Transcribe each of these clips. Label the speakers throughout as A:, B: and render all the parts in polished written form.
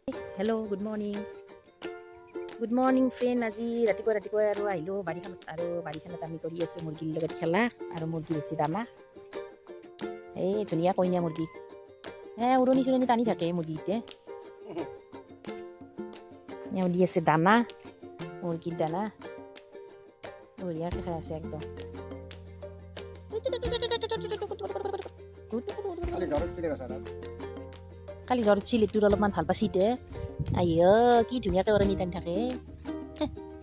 A: Hello' good morning friend. আজি ৰাতিপুৱা আৰু আহিলোঁ বাৰীখনত, আৰু বাৰীখনত আমি কৰি আছোঁ মুৰ্গীৰ লগত খেলা, আৰু মুৰ্গী বেছি দানা। এই ধুনীয়া কইনা মুৰ্গী, উৰণি চুৰণি টানি থাকে মুৰ্গীতে। দি আছে দানা, মুৰ্গীৰ দানা বঢ়িয়াকৈ খাই আছে একদম। কালি জ্বৰ উঠিছিল, তোৰ অলপমান ভাল পাইছি দে। কি ধুনীয়াকৈ অৰণি টানি থাকে।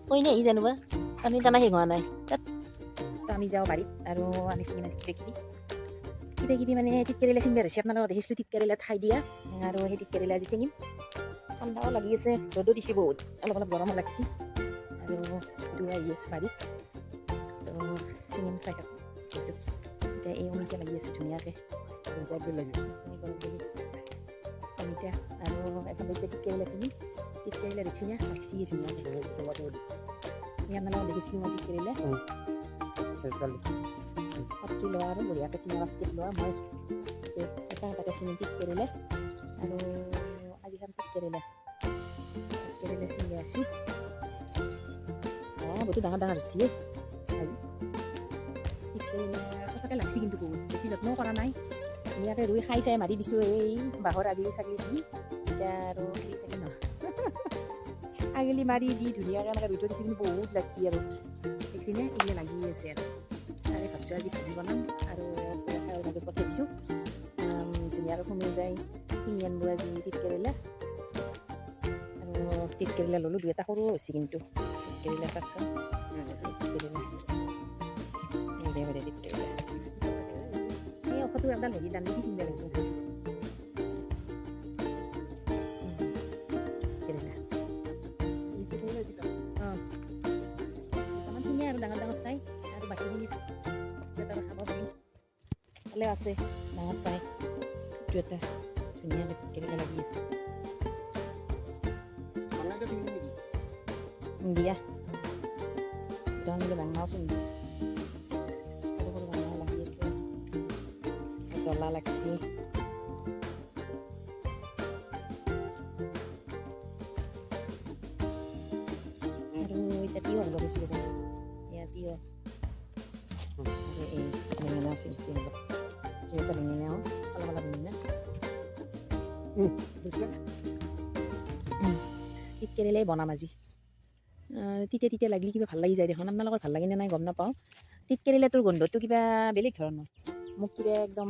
A: কইনা আহি জানোবা টানি টানা শেষ হোৱা নাই তাত। আমি যাওঁ বাৰীত আৰু আনিছোঁ কিবা কিবি মানে তিত কেৰেলা চিঙিব ধৰিছে। আপোনালোকক দেখিছিলোঁ তিত কেৰেলা ঠাই দিয়া, আৰু সেই তিত কেৰেলা আজি চিঙিম। ঠাণ্ডাও লাগি আছে, ৰ'দো দিছে বহুত, অলপ গৰমো লাগিছে, আৰু আহি আছোঁ বাৰীত। তো চিঙিম চাই থাকোঁ। এতিয়া এই অমিতা লাগি আছে ধুনীয়াকৈ, অমিতা, আৰু এফালে এতিয়া তিত কেৰেলা চিঙিম। তিত কেৰেলা দেখিছি না, লাগছি ধুনীয়াকৈ। আপোনালোকক দেখিছিলোঁ মই তিত কেৰেলা পাতি লোৱা, আৰু বঢ়িয়াকৈ চিঙা বাস্কেট লোৱা। মই এটা চিঙিম তিত কেৰেলা, আৰু আজি খাম তিত কেৰেলা চিঙি আছোঁ। বহুত ডাঙৰ হৈছে তিত কেৰেলা, সঁচাকৈ লাগছি কিন্তু বহুত, বেছি যত্নও কৰা নাই। ধুনীয়াকৈ ৰুই খাই চাই মাৰি দিছোঁ এই বাঁহৰ আগিলি ছাগলীখিনি। এতিয়া আৰু সেই চাগে নহয় আগিলি মাৰি দি ধুনীয়াকৈ এনেকৈ ৰুই থৈ দিছোঁ, কিন্তু বহুত লাগছি আৰু দেখিছেনে, এইবিলাক লাগি আছে। আৰু তাৰে ভাবছোঁ আজি ভাজি বনাম, আৰু মাজত পঠাই দিছোঁ ধুনীয়াকৈ কমি যায়। চিঙি আনিব আজি তিত কেৰেলা, আৰু তিত কেৰেলা ল'লোঁ, দুই এটা সৰু হৈছে কিন্তু তিত কেৰেলা চাওকচোন। এই ঔষধটো এডাল হেৰি দাম দি চিঙিব লাগিব। দুটামান চিঙে আৰু ডাঙৰ চাই, আৰু বাকীখিনি এটা খাব পাৰিম। ভালে আছে ডাঙৰ চাই, এইটো এটা ধুনীয়াকৈ কেৰেলা লাগি আছে। দিয়া ডাঙৰ চিঙি সৰু ডাঙৰ লাগি আছে, জ্বলা লাগছি। আৰু এতিয়া তিয়হ হ'ব গৈছিলোঁ, এয়া তিয়হ, এই বেঙেনা চিঙিব যিহেতু বেঙেনা অলপ বেঙেনা তিত কেৰেলাই বনাম আজি। তিতে লাগিলে কিবা ভাল লাগি যায় দেখোন। আপোনালোকৰ ভাল লাগেনে নাই গম নাপাওঁ। তিত কেৰেলাটোৰ গোন্ধটো কিবা বেলেগ ধৰণৰ, মোক কিবা একদম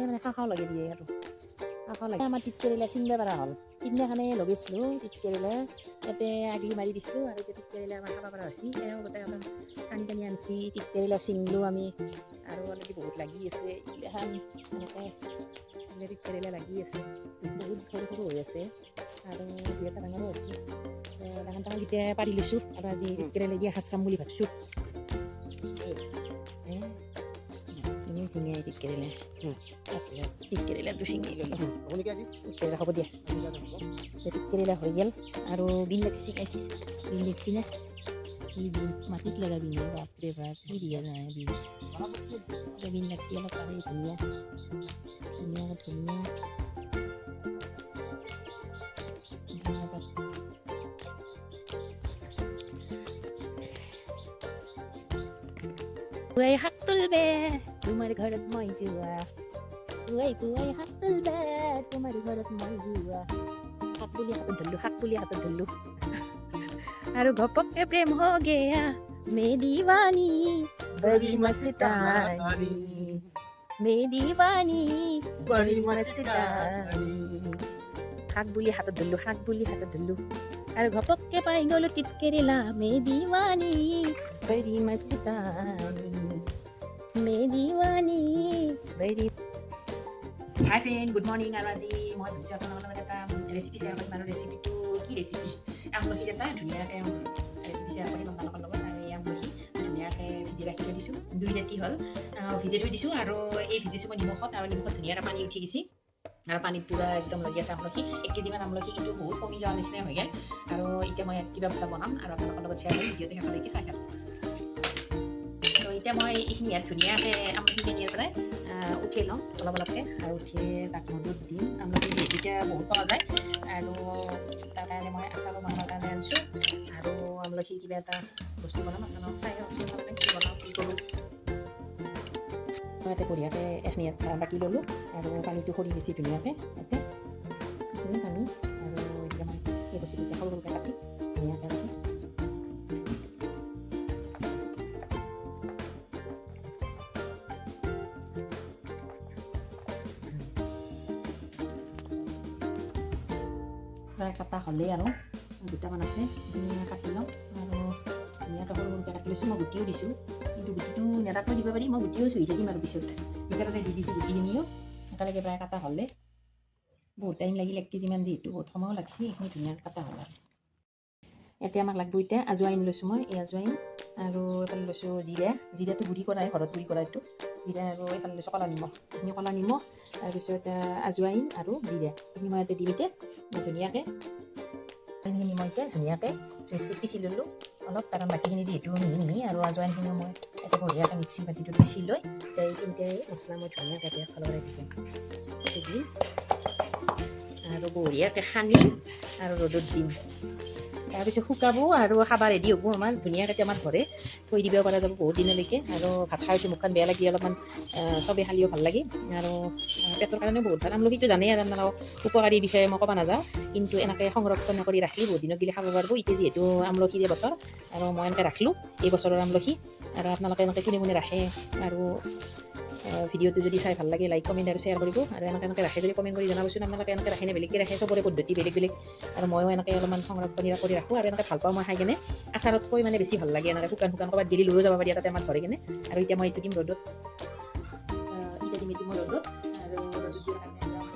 A: মানে খাওঁ লাগে দিয়ে, আৰু খাওঁ লাগে। আমাৰ তিত কেৰেলা চিঙিব পৰা হ'ল, সিদিনাখনে লগাইছিলোঁ তিত কেৰেলা, ইয়াতে আগলি মাৰি দিছিলোঁ, আৰু এতিয়া তিত কেৰেলা আমাৰ খাব পৰা হৈছে। তেওঁ গোটেই অলপ টানি আনছি, তিত কেৰেলা চিঙিলোঁ আমি, আৰু অলৰেডি বহুত লাগি আছে এইগিলাখান। এনেকৈ তিত কেৰেলা লাগি আছে, বহুত সৰু হৈ আছে, আৰু দুই এটা ডাঙৰো হৈছে। ডাঙৰ এতিয়া পাৰি লৈছোঁ, আৰু আজি তিত কেৰেলা দি এসাঁজ খাম বুলি ভাবিছোঁ। ধুনীয়া তিত কেৰেলা, তিত কেৰেলাটো চিঙি ল'লোঁ। হ'ব দিয়া, তিত কেৰেলা হৈ গ'ল। আৰু বিন লাগছি না, কি বিন, মাটিত লগা বিন, বাপৰে বাপ, কি দিয়া নাই বিন লাগছি অলপ, আৰু ধুনীয়া। পুৱাই শাক তুলবে তোমাৰ ঘৰত মই যোৱা, পুৱাই শাক তুলবে তোমাৰ ঘৰত মই যোৱা। শাক বুলি হাতত ধৰলোঁ, আৰু ঘপককে প্ৰেম হৈ গয়া মে দিৱানী বড়ি মস্তানী, মে দিৱানী বড়ি মস্তানী। শাক বুলি হাতত ধৰলোঁ, আৰু ঘপককে পাই গ'লো তিত কেৰেলা, মে দিৱানী বড়ি মস্তানী, মে দিৱানী বড়ি। হাই ফ্ৰেণ্ড, গুড মৰ্ণিং। আৰু আজি মই ভাবিছোঁ আপোনালোকৰ লগত এটা ৰেচিপি শ্বেয়াৰ কৰিম, আৰু ৰেচিপিটো কি ৰেচিপি, আমলখিৰ এটা ধুনীয়াকৈ ৰেচিপি শ্বেয়াৰ কৰিম আপোনালোকৰ লগত। আৰু এই আমলখি ধুনীয়াকৈ ভিজি ৰাখি থৈ দিছোঁ, 2 ৰাতি হ'ল ভিজাই থৈ দিছোঁ, আৰু এই ভিজিছোঁ মই নিমখত, আৰু নিমখত ধুনীয়াকৈ পানী উঠি গৈছে, আৰু পানীত পূৰা একদম লাগি আছে আমলখি। 1 কেজিমান আমলখি কিন্তু বহুত কমি যোৱাৰ নিচিনাই হৈ গ'ল। আৰু এতিয়া মই কিবা এটা বনাম, আৰু আপোনালোকৰ লগত শ্বেয়াৰ কৰিম, ভিডিঅ'টো শেষলৈকে চাই থাকক। এতিয়া মই এইখিনি ইয়াত ধুনীয়াকৈ আমলখিখিনি পৰাই উঠাই ল'ম অলপ অলপকৈ আৰু উঠি তাক ৰ'দত দিম। আমলখি যিহেতু এতিয়া বহুত পোৱা যায় আৰু তাৰ কাৰণে মই আচাৰো বনাবৰ কাৰণে আনিছোঁ আৰু আমলখি কিবা এটা বস্তু বনাম আপোনালোকক চাই আপোনালোকে কি বনাওঁ কি কৰোঁ। মই ইয়াতে বঢ়িয়াকৈ এইখিনি ইয়াত বাকি ল'লোঁ আৰু পানীটো সৰি গৈছে ধুনীয়াকৈ ইয়াতে এইখিনি পানী আৰু এতিয়া মই এই বস্তুটো এতিয়া সৰু সৰুকৈ কাটি ধুনীয়াকৈ ৰাখি প্ৰায় কাটা হ'লেই আৰু দুটামান আছে ধুনীয়া কাটি ল'ম আৰু ধুনীয়াকৈ সৰু সৰুকৈ কাটি লৈছোঁ। মই গুটিও দিছোঁ কিন্তু গুটিটো নেৰাকৈ দিব পাৰি, মই গুটিও চুই থাকিম আৰু পিছত সেইকাৰণে দি দিছোঁ গুটিখিনিও। একেলগে প্ৰায় কাটা হ'লে বহুত টাইম লাগিল 1 কেজিমান যিহেতু বহুত সময়ো লাগছে এইখিনি ধুনীয়াকৈ কাটা হ'ল আৰু এতিয়া আমাক লাগব এতিয়া আজৱাইন লৈছোঁ মই এই আজৱাইন আৰু এইফালে লৈছোঁ জিৰাটো গুড়ি কৰাই ঘৰত গুড়ি কৰা এইটো জিৰা আৰু এইফালে লৈছোঁ ক'লা নিমখ এইখিনি ক'লা নিমখ তাৰপিছত আজৱাইন আৰু জিৰা এইখিনি মই ইয়াতে দিম এতিয়া ধুনীয়াকৈ এইখিনি মই এতিয়া ধুনীয়াকৈ মিক্সিত পিচি ল'লোঁ অলপ কাৰণ বাকীখিনি যিহেতু মিহি আৰু আজৱাইনখিনিও মই এটা বঢ়িয়াকৈ মিক্সি বাতিটোত পিচি লৈ এই তিনিটাই মছলা মই ধুনীয়াকৈ একফালে দি দিম আৰু বঢ়িয়াকৈ সানি আৰু ৰ'দত দিম। তাৰপিছত শুকাব আৰু খাব ৰেডি হ'ব আমাৰ ধুনীয়াকৈ আমাৰ ঘৰে থৈ দিব পৰা যাব বহুত দিনলৈকে আৰু ভাত খাই উঠি মুখখন বেয়া লাগি অলপমান চবেই খালেও ভাল লাগে আৰু পেটৰ কাৰণেও বহুত ভাল। আমলখিটো জানেই আৰু আপোনালোকক উপকাৰীৰ বিষয়ে মই ক'ব নাযাওঁ কিন্তু এনেকৈ সংৰক্ষণ কৰি ৰাখি বহুত দিনত গিলে খাব পাৰিব। এতিয়া যিহেতু আমলখিৰে বতৰ আৰু মই এনেকৈ ৰাখিলোঁ এই বছৰৰ আমলখি আৰু আপোনালোকে এনেকৈ কোনে কোনে ৰাখে আৰু ভিডিঅ'টো যদি চাই ভাল লাগে লাইক কমেণ্ট আৰু শ্বেয়াৰ কৰিব আৰু এনেকৈ ৰাখে যদি কমেণ্ট কৰি জনাবচোন আপোনালোকে এনেকৈ ৰাখেনে বেলেগকৈ ৰাখে চবৰে পদ্ধতি বেলেগ বেলেগ আৰু ময়ো এনেকৈ অলপমান সংৰক্ষণ কৰি ৰাখোঁ আৰু এনেকৈ ভাল পাওঁ মই খাই কেনে আচাৰতকৈ মানে বেছি ভাল লাগে এনেকৈ শুকান ক'ৰবাত গেলি লৈও যাব পাৰি তাতে আমাৰ ধৰে কেনে আৰু এতিয়া মই এইটো দিম ৰ'দত এতিয়া দিম এইটো মই ৰ'দত আৰু ৰ'দত দিয়াৰ কাৰণে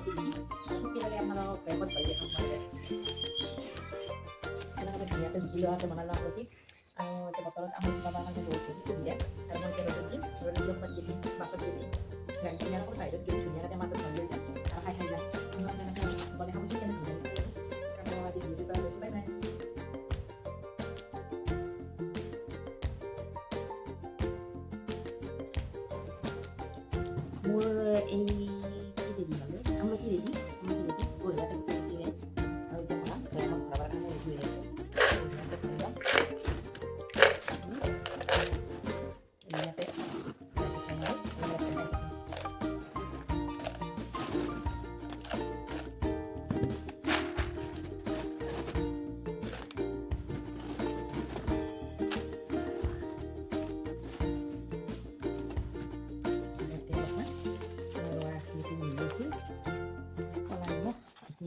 A: শুকিলে আপোনালোকক বেগত ভৰাই খাব পাৰে এনেকৈ ধুনীয়াকৈ জুতি লোৱাকৈ বনালোঁ আমলখি আৰু এতিয়া বতৰত আমলখি পাবৰ কাৰণে বহুত সুবিধা আৰু মই এতিয়া ৰ'দত দিম ক'ৰবাত গেলি বাছত গেলি গাড়ী আকৌ বাহিৰত গেলি ধুনীয়াকৈ মাছত ভাল হৈ যায় আৰু খাই যায় আপোনালোকে এনেকৈ বনাই খাবচোন কেনে ভাল লাগিছে আৰু আজি ভিডিঅ'টোৰ পৰা লৈছোঁ বাই বাই। মোৰ এই কি ৰেডি হ'লে আমলখি ৰেডি বঢ়িয়াকৈ বেছি গাইছ আৰু এতিয়া বনাম বেয়ামত ভৰাবৰ কাৰণে ৰেডি হৈ আছে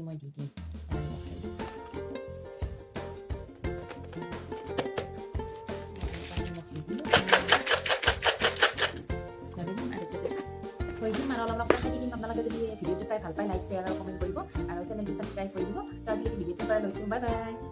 A: মই দি দিম থৈ দিম আৰু অলপ থাকি দিম। আপোনালোকে যদি ভিডিঅ'টো চাই ভাল পায় লাইক শ্বেয়াৰ আৰু কমেণ্ট কৰিব আৰু চেনেলটো ছাবস্ক্ৰাইব কৰি দিব। তো আজিকালি ভিডিঅ'টোৰ পৰা লৈছোঁ বাই বাই।